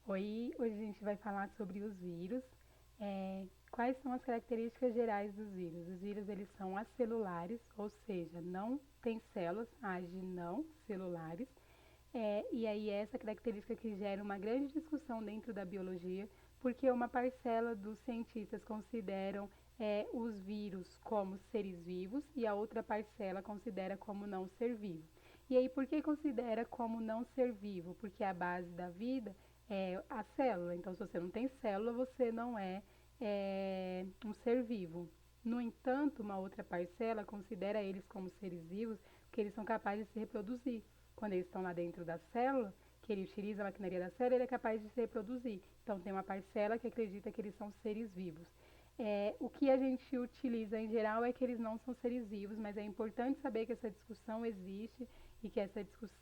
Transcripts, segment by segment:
Oi, hoje a gente vai falar sobre os vírus. Quais são as características gerais dos vírus? Os vírus eles são acelulares, ou seja, não tem células, agem não celulares. E aí é essa característica que gera uma grande discussão dentro da biologia, porque uma parcela dos cientistas consideram os vírus como seres vivos e a outra parcela considera como não ser vivo. E aí, por que considera como não ser vivo? Porque a base da vida é a célula. Então, se você não tem célula, você não é um ser vivo. No entanto, uma outra parcela considera eles como seres vivos porque eles são capazes de se reproduzir. Quando eles estão lá dentro da célula, que ele utiliza a maquinaria da célula, ele é capaz de se reproduzir. Então, tem uma parcela que acredita que eles são seres vivos. O que a gente utiliza em geral é que eles não são seres vivos, mas é importante saber que essa discussão existe e que,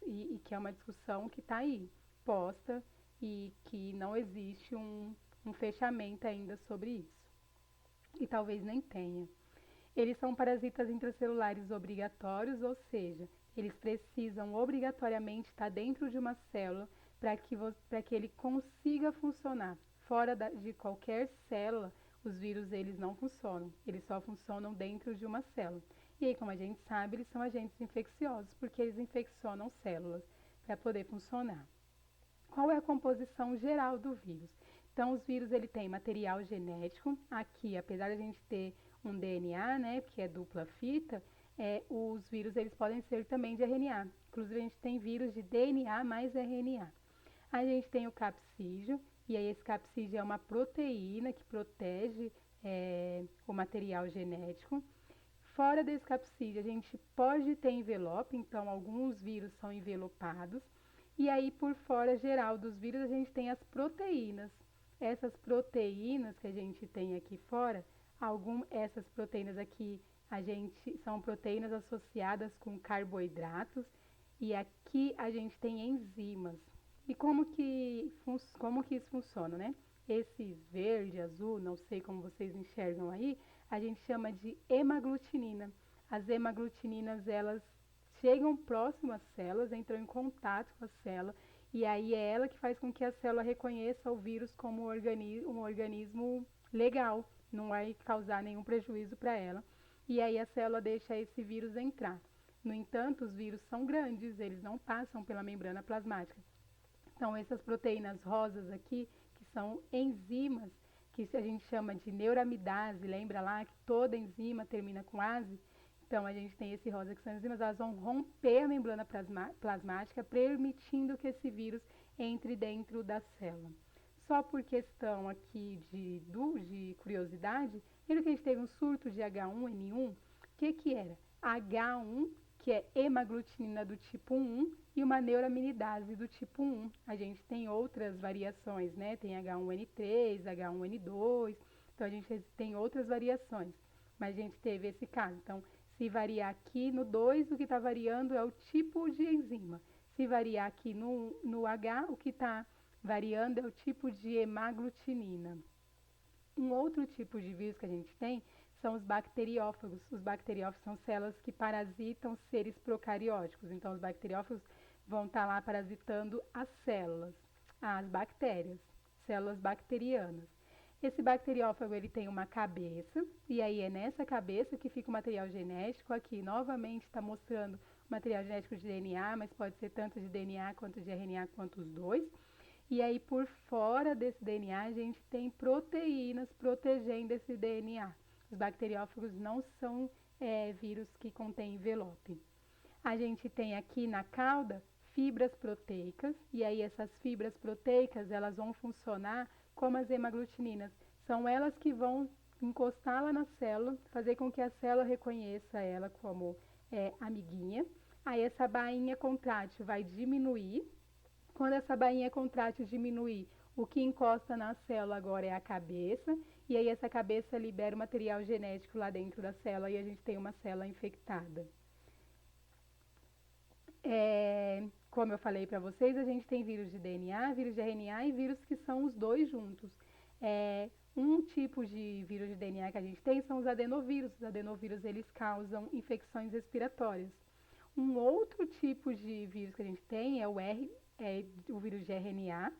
e que é uma discussão que está aí, posta, e que não existe um fechamento ainda sobre isso. E talvez nem tenha. Eles são parasitas intracelulares obrigatórios, ou seja, eles precisam obrigatoriamente estar dentro de uma célula para que ele consiga funcionar. Fora de qualquer célula, os vírus eles não funcionam, eles só funcionam dentro de uma célula. E aí, como a gente sabe, eles são agentes infecciosos porque eles infeccionam células para poder funcionar. Qual é a composição geral do vírus? Então, os vírus ele tem material genético. Aqui, apesar de a gente ter um DNA, né, que é dupla fita, os vírus eles podem ser também de RNA. Inclusive, a gente tem vírus de DNA mais RNA. A gente tem o capsídeo, e aí esse capsídeo é uma proteína que protege o material genético. Fora desse capsídeo, a gente pode ter envelope, então alguns vírus são envelopados. E aí, por fora geral dos vírus, a gente tem as proteínas. Essas proteínas que a gente tem aqui fora, essas proteínas aqui a gente são proteínas associadas com carboidratos e aqui a gente tem enzimas. E como que isso funciona, né? Esse verde, azul, não sei como vocês enxergam aí, a gente chama de hemaglutinina. As hemaglutininas, elas chegam próximo às células, entram em contato com a célula, e aí é ela que faz com que a célula reconheça o vírus como um organismo legal, não vai causar nenhum prejuízo para ela. E aí a célula deixa esse vírus entrar. No entanto, os vírus são grandes, eles não passam pela membrana plasmática. Então, essas proteínas rosas aqui, que são enzimas, que a gente chama de neuramidase, lembra lá que toda enzima termina com ase? Então, a gente tem esse rosa que são enzimas, elas vão romper a membrana plasmática, permitindo que esse vírus entre dentro da célula. Só por questão aqui de curiosidade, lembra que a gente teve um surto de H1N1? O que era? H1, que é hemaglutinina do tipo 1, e uma neuraminidase do tipo 1. A gente tem outras variações, né? Tem H1N3, H1N2, então a gente tem outras variações, mas a gente teve esse caso. Então, se variar aqui no 2, o que está variando é o tipo de enzima. Se variar aqui no H, o que está variando é o tipo de hemaglutinina. Um outro tipo de vírus que a gente tem são os bacteriófagos. Os bacteriófagos são células que parasitam seres procarióticos. Então, os bacteriófagos vão estar lá parasitando as células, as bactérias, células bacterianas. Esse bacteriófago ele tem uma cabeça, e aí é nessa cabeça que fica o material genético. Aqui, novamente, está mostrando o material genético de DNA, mas pode ser tanto de DNA quanto de RNA, quanto os dois. E aí, por fora desse DNA, a gente tem proteínas protegendo esse DNA. Os bacteriófagos não são vírus que contêm envelope. A gente tem aqui na cauda fibras proteicas, e aí essas fibras proteicas elas vão funcionar como as hemaglutininas. São elas que vão encostar lá na célula, fazer com que a célula reconheça ela como amiguinha. Aí essa bainha contrátil vai diminuir. Quando essa bainha contrátil diminuir, o que encosta na célula agora é a cabeça, e aí essa cabeça libera o material genético lá dentro da célula e a gente tem uma célula infectada. Como eu falei para vocês, a gente tem vírus de DNA, vírus de RNA e vírus que são os dois juntos. Um tipo de vírus de DNA que a gente tem são os adenovírus. Os adenovírus eles causam infecções respiratórias. Um outro tipo de vírus que a gente tem é o vírus de RNA.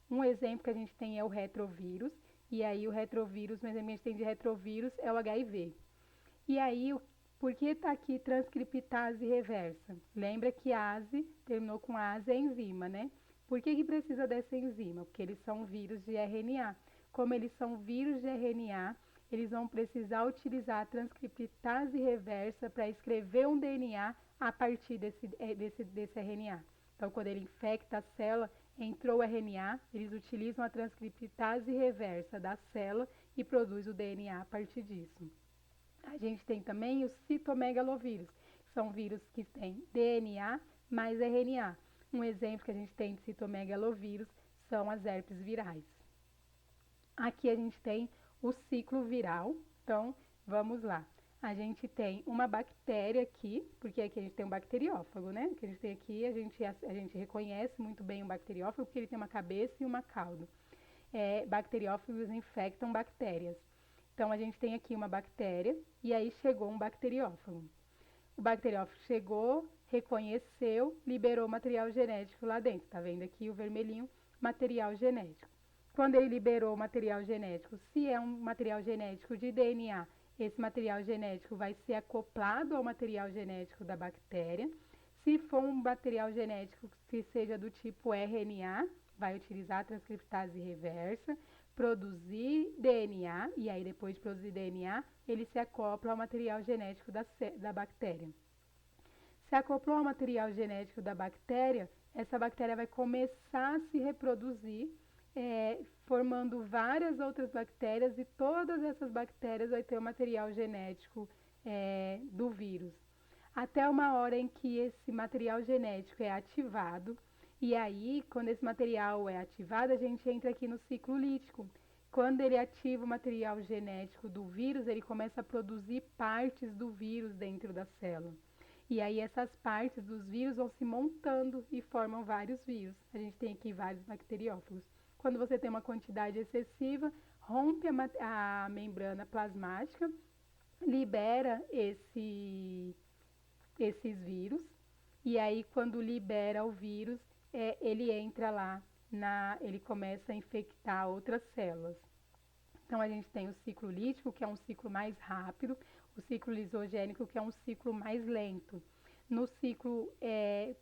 Um exemplo que a gente tem é o retrovírus, e aí o retrovírus, um exemplo que a gente tem de retrovírus é o HIV. E aí, por que está aqui transcriptase reversa? Lembra que ase, terminou com ase, é enzima, né? Por que precisa dessa enzima? Porque eles são vírus de RNA. Como eles são vírus de RNA, eles vão precisar utilizar a transcriptase reversa para escrever um DNA a partir desse RNA. Então, quando ele infecta a célula, entrou o RNA, eles utilizam a transcriptase reversa da célula e produz o DNA a partir disso. A gente tem também os citomegalovírus, que são vírus que têm DNA mais RNA. Um exemplo que a gente tem de citomegalovírus são as herpes virais. Aqui a gente tem o ciclo viral, então vamos lá. A gente tem uma bactéria aqui, porque aqui a gente tem um bacteriófago, né? Que a gente tem aqui, a gente reconhece muito bem um bacteriófago porque ele tem uma cabeça e uma cauda. Bacteriófagos infectam bactérias. Então, a gente tem aqui uma bactéria e aí chegou um bacteriófago. O bacteriófago chegou, reconheceu, liberou material genético lá dentro. Tá vendo aqui o vermelhinho, material genético. Quando ele liberou o material genético, se é um material genético de DNA, esse material genético vai ser acoplado ao material genético da bactéria. Se for um material genético que seja do tipo RNA, vai utilizar a transcriptase reversa, produzir DNA, e aí depois de produzir DNA, ele se acopla ao material genético da bactéria. Se acoplou ao material genético da bactéria, essa bactéria vai começar a se reproduzir, formando várias outras bactérias, e todas essas bactérias vai ter o material genético do vírus. Até uma hora em que esse material genético é ativado, e aí, quando esse material é ativado, a gente entra aqui no ciclo lítico. Quando ele ativa o material genético do vírus, ele começa a produzir partes do vírus dentro da célula. E aí essas partes dos vírus vão se montando e formam vários vírus. A gente tem aqui vários bacteriófagos. Quando você tem uma quantidade excessiva, rompe a membrana plasmática, libera esses vírus, e aí quando libera o vírus, ele entra lá, ele começa a infectar outras células. Então a gente tem o ciclo lítico, que é um ciclo mais rápido, o ciclo lisogênico, que é um ciclo mais lento. No ciclo,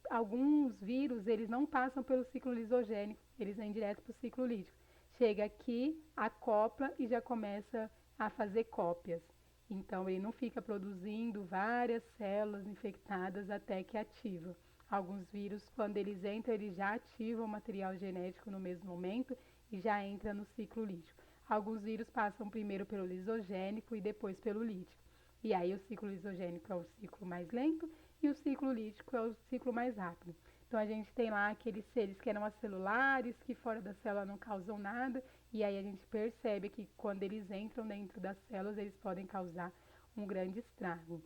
alguns vírus, eles não passam pelo ciclo lisogênico, eles vêm direto para o ciclo lítico. Chega aqui, acopla e já começa a fazer cópias. Então, ele não fica produzindo várias células infectadas até que ativa. Alguns vírus, quando eles entram, eles já ativam o material genético no mesmo momento e já entra no ciclo lítico. Alguns vírus passam primeiro pelo lisogênico e depois pelo lítico. E aí o ciclo lisogênico é o ciclo mais lento e o ciclo lítico é o ciclo mais rápido. Então a gente tem lá aqueles seres que eram acelulares, que fora da célula não causam nada, e aí a gente percebe que quando eles entram dentro das células, eles podem causar um grande estrago.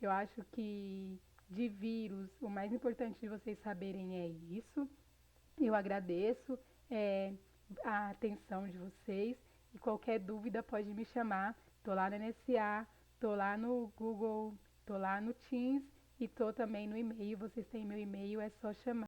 Eu acho que de vírus, o mais importante de vocês saberem é isso. Eu agradeço a atenção de vocês e qualquer dúvida pode me chamar. Estou lá na NSA, estou lá no Google, estou lá no Teams e estou também no e-mail. Vocês têm meu e-mail, é só chamar.